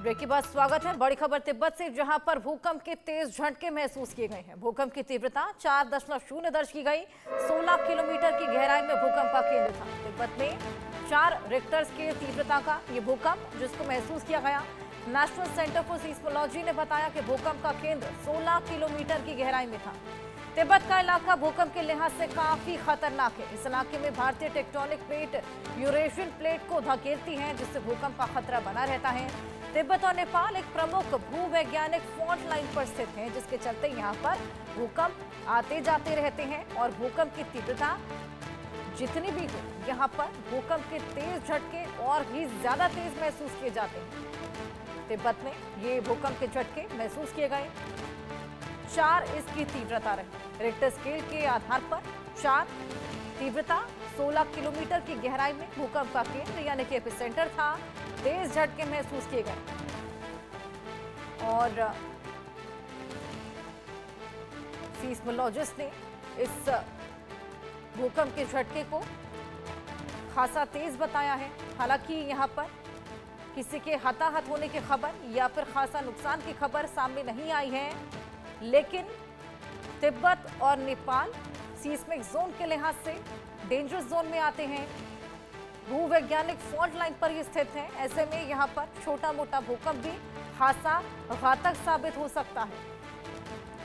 Break के बाद स्वागत है। बड़ी खबर तिब्बत से, जहां पर भूकंप के तेज झटके महसूस किए गए हैं। भूकंप की तीव्रता 4.0 दर्ज की गई। 16 किलोमीटर की गहराई में भूकंप का केंद्र था। तिब्बत में 4 रिक्टर स्केल तीव्रता का ये भूकंप जिसको महसूस किया गया। नेशनल सेंटर फॉर सीस्मोलॉजी ने बताया कि भूकंप का केंद्र 16 किलोमीटर की गहराई में था। तिब्बत का इलाका भूकंप के लिहाज से काफी खतरनाक है। इस इलाके में भारतीय टेक्टोनिक प्लेट यूरेशियन प्लेट को धकेलती है, जिससे भूकंप का खतरा बना रहता है। तिब्बत और नेपाल एक प्रमुख भूवैज्ञानिक फॉल्ट लाइन पर स्थित हैं, जिसके चलते यहाँ पर भूकंप आते जाते रहते हैं और भूकंप की तीव्रता जितनी भी हो, यहाँ पर भूकंप के तेज झटके और भी ज्यादा तेज महसूस किए जाते हैं। तिब्बत में ये भूकंप के झटके महसूस किए गए। 4 इसकी तीव्रता रही। रिक्टर स्केल के आधार पर 4 तीव्रता 16 किलोमीटर की गहराई में भूकंप का केंद्र यानी कि एपिसेंटर था। तेज झटके महसूस किए गए और सीस्मोलॉजिस्ट ने इस भूकंप के झटके को खासा तेज बताया है। हालांकि यहां पर किसी के हताहत होने की खबर या फिर खासा नुकसान की खबर सामने नहीं आई है, लेकिन तिब्बत और नेपाल सीस्मिक जोन के लिहाज से डेंजरस जोन में आते हैं। भूवैज्ञानिक फॉल्ट लाइन पर ये स्थित है। ऐसे में यहाँ पर छोटा मोटा भूकंप भी खासा घातक साबित हो सकता है।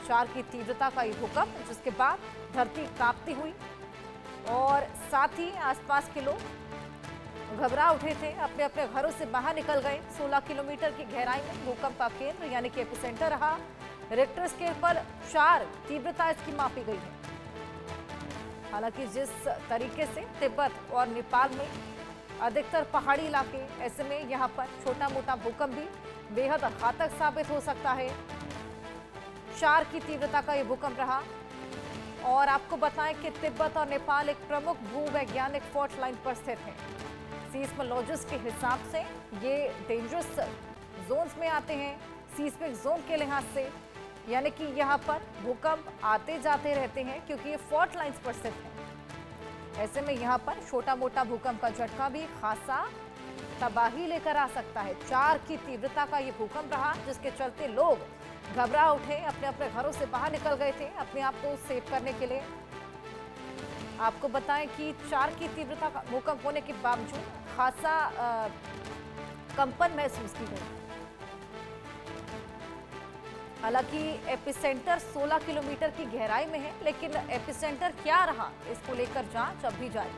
4 की तीव्रता का ये भूकंप जिसके बाद धरती कांपती हुई और साथ ही आसपास के लोग घबरा उठे थे, अपने अपने घरों से बाहर निकल गए। 16 किलोमीटर की गहराई में भूकंप का केंद्र यानी कि एपिसेंटर रहा। रिक्टर स्केल पर 4 तीव्रता इसकी मापी गई है। हालांकि जिस तरीके से तिब्बत और नेपाल में अधिकतर पहाड़ी इलाके, ऐसे में यहाँ पर छोटा मोटा भूकंप भी बेहद घातक साबित हो सकता है। 4 की तीव्रता का ये भूकंप रहा और आपको बताएं कि तिब्बत और नेपाल एक प्रमुख भूवैज्ञानिक फॉल्ट लाइन पर स्थित है। सीस्मोलॉजिस्ट के हिसाब से ये डेंजरस जोन्स में आते हैं सीस्मिक जोन के लिहाज से, यानी कि यहाँ पर भूकंप आते जाते रहते हैं क्योंकि ये फॉल्ट लाइंस पर स्थित है। ऐसे में यहाँ पर छोटा मोटा भूकंप का झटका भी खासा तबाही लेकर आ सकता है। 4 की तीव्रता का ये भूकंप रहा जिसके चलते लोग घबरा उठे, अपने अपने घरों से बाहर निकल गए थे अपने आप को सेव करने के लिए। आपको बताएं कि 4 की तीव्रता का भूकंप होने के बावजूद खासा कंपन महसूस की गई। हालांकि एपिसेंटर 16 किलोमीटर की गहराई में है, लेकिन एपिसेंटर क्या रहा इसको लेकर जांच अब भी जारी।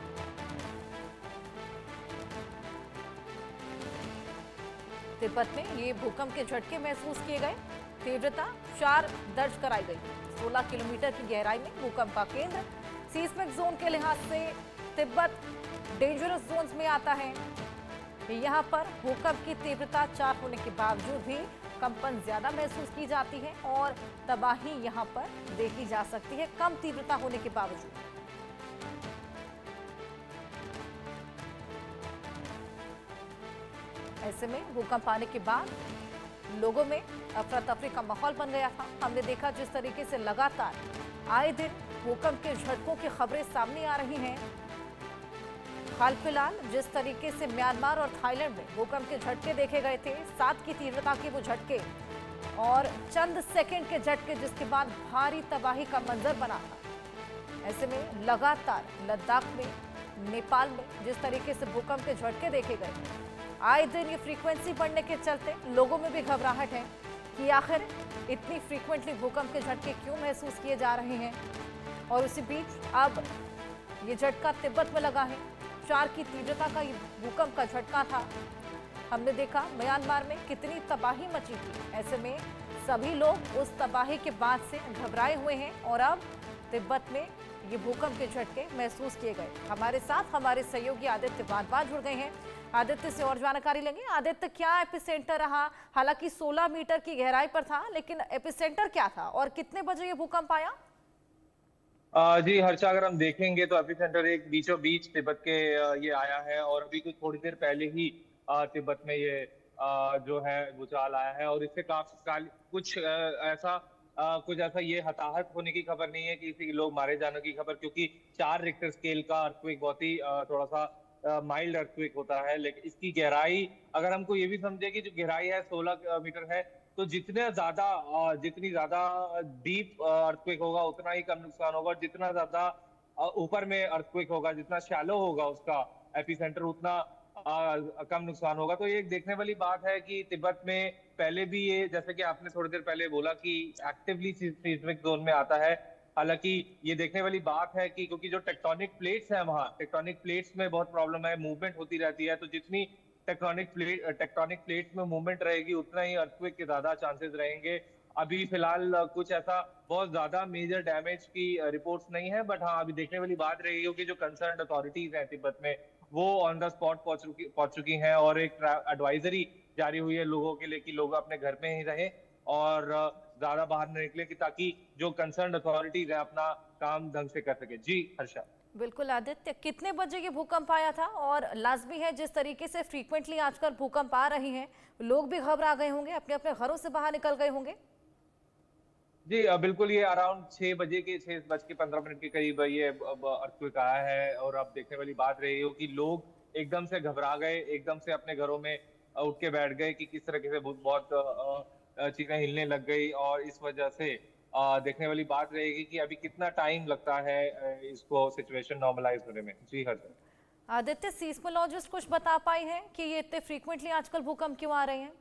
तिब्बत में ये भूकंप के झटके महसूस किए गए। तीव्रता 4 दर्ज कराई गई। 16 किलोमीटर की गहराई में भूकंप का केंद्र सीस्मिक जोन के लिहाज से तिब्बत डेंजरस जोन में आता है। यहाँ पर भूकंप की तीव्रता 4 होने के बावजूद भी कंपन ज्यादा महसूस की जाती है और तबाही यहाँ पर देखी जा सकती है कम तीव्रता होने के बावजूद। ऐसे में भूकंप आने के बाद लोगों में अफरा तफरी का माहौल बन गया था। हमने देखा जिस तरीके से लगातार आए दिन भूकंप के झटकों की खबरें सामने आ रही हैं। हाल फिलहाल जिस तरीके से म्यांमार और थाईलैंड में भूकंप के झटके देखे गए थे, 7 की तीव्रता के वो झटके और चंद सेकंड के झटके जिसके बाद भारी तबाही का मंजर बना था। ऐसे में लगातार लद्दाख में, नेपाल में जिस तरीके से भूकंप के झटके देखे गए, आए दिन ये फ्रीक्वेंसी बढ़ने के चलते लोगों में भी घबराहट है कि आखिर इतनी फ्रीक्वेंटली भूकंप के झटके क्यों महसूस किए जा रहे हैं। और उसी बीच अब ये झटका तिब्बत में लगा है। 4 की तीव्रता का ये भूकंप का झटका था। हमने देखा म्यांमार में कितनी तबाही मची थी। ऐसे में सभी लोग उस तबाही के बाद से घबराए हुए हैं और अब तिब्बत में ये भूकंप के झटके महसूस किए गए। हमारे साथ हमारे सहयोगी आदित्य बार जुड़ गए हैं। आदित्य से और जानकारी लेंगे। आदित्य, क्या एपिसेंटर रहा? हालांकि 16 मीटर की गहराई पर था, लेकिन एपिसेंटर क्या था और कितने बजे ये भूकंप आया? जी हर्षा, अगर हम देखेंगे तो एपिसेंटर एक बीचों बीच तिब्बत के ये आया है और अभी कुछ थोड़ी देर पहले ही तिब्बत में ये जो है भूचाल आया है और इससे कुछ ऐसा ये हताहत होने की खबर नहीं है, किसी लोग मारे जाने की खबर, क्योंकि 4 रिक्टर स्केल का अर्थक्वेक बहुत ही थोड़ा सा माइल्ड अर्थक्वेक होता है, लेकिन इसकी गहराई अगर हमको ये भी समझे कि जो गहराई है 16 मीटर है, तो जितनी ज्यादा डीप अर्थक्वेक होगा उतना ही कम नुकसान होगा, और जितना ज्यादा ऊपर में अर्थक्वेक होगा, जितना शैलो होगा उसका एपिसेंटर, उतना कम नुकसान होगा। तो ये एक देखने वाली बात है कि तिब्बत में पहले भी ये, जैसे कि आपने थोड़ी देर पहले बोला, कि एक्टिवली सीस्मिक जोन में आता है। हालांकि ये देखने वाली बात है कि क्योंकि जो टेक्टोनिक प्लेट्स हैं वहाँ, टेक्टोनिक प्लेट्स में बहुत प्रॉब्लम है, मूवमेंट होती रहती है, तो जितनी टेक्टोनिक प्लेट्स में मूवमेंट रहेगी उतना ही अर्थक्वेक के ज्यादा चांसेस रहेंगे। अभी फिलहाल कुछ ऐसा बहुत ज्यादा मेजर डैमेज की रिपोर्ट्स नहीं है, बट हाँ, अभी देखने वाली बात रही है कि जो कंसर्न अथॉरिटीज हैं तिब्बत में, वो ऑन द स्पॉट पहुंच चुकी हैं, और एक एडवाइजरी जारी हुई है लोगों के लिए कि लोग अपने घर में ही रहें और ज्यादा बाहर न निकले, कि ताकि जो कंसर्न अथॉरिटीज है अपना काम ढंग से कर सके। जी हर्षा। बिल्कुल आदित्य, कितने बजे ये भूकंप आया था? और लाजमी है जिस तरीके से फ्रीक्वेंटली आजकल भूकंप आ रहे हैं, लोग भी घबरा गए होंगे, अपने अपने घरों से बाहर निकल गए होंगे। जी बिल्कुल, ये अराउंड 6 बज के 15 मिनट के करीब ये अर्थक्वेक आया है, और अब देखने वाली बात रही हो कि लोग एकदम से घबरा गए, एकदम से अपने घरों में उठ के बैठ गए, कि किस तरीके से बहुत चीजें हिलने लग गई, और इस वजह से देखने वाली बात रहेगी कि अभी कितना टाइम लगता है इसको सिचुएशन नॉर्मलाइज होने में। जी हर्षद। आदित्य, सीस्मोलॉजिस्ट कुछ बता पाए हैं कि ये इतने फ्रीक्वेंटली आजकल भूकंप क्यों आ रहे हैं?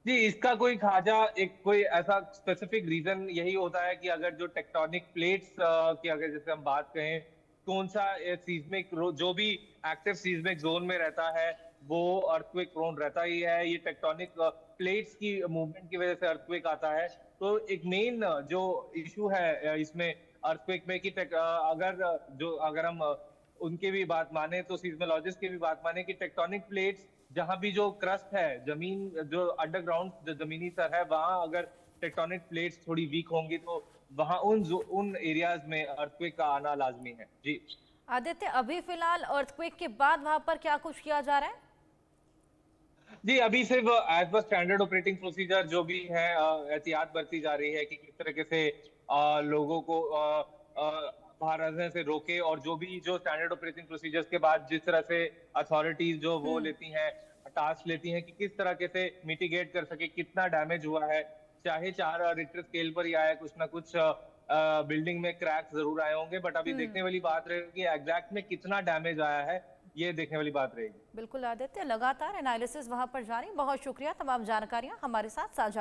जी, इसका कोई खाजा एक कोई ऐसा स्पेसिफिक रीजन यही होता है कि अगर जो टेक्टोनिक प्लेट्स की अगर जैसे हम बात करें, कौन सा सीस्मिक जो भी एक्टिव सीस्मिक जोन में रहता है वो अर्थक्वेक प्रोन रहता ही है। ये टेक्टोनिक प्लेट्स की मूवमेंट की वजह से अर्थक्वेक आता है। तो एक मेन जो इशू है इसमें अर्थक्वेक में कि अगर हम उनकी भी बात माने, तो सीस्मोलॉजिस्ट की भी बात माने, कि टेक्टोनिक प्लेट्स जहां भी जो क्रस्ट है, जमीन जो अंडरग्राउंड जो जमीनी स्तर है, वहां अगर टेक्टोनिक प्लेट्स थोड़ी वीक होंगी तो वहां उन एरियाज में अर्थक्वेक का आना लाजमी है। जी आदित्य, अभी फिलहाल अर्थक्वेक के बाद वहां पर क्या कुछ किया जा रहा है? जी, अभी सिर्फ as per standard operating procedure जो भी है एहतियात बरती जा रही है कि किस तरीके से लोगों को बाहर रहने से रोके, और जो स्टैंडर्ड ऑपरेटिंग प्रोसीजर्स के बाद जिस तरह से अथॉरिटीज जो वो लेती हैं, टास्क लेती हैं कि किस तरह से मिटिगेट कर सके, कितना डैमेज हुआ है, चाहे 4 रिक्टर स्केल पर ही आया, कुछ ना कुछ बिल्डिंग में क्रैक्स जरूर आए होंगे, बट अभी देखने वाली बात रहेगी कि एग्जैक्ट में कितना डैमेज आया है, ये देखने वाली बात रहेगी। बिल्कुल आदित्य, लगातार एनालिसिस वहां पर जारी। बहुत शुक्रिया तमाम जानकारियां हमारे साथ साझा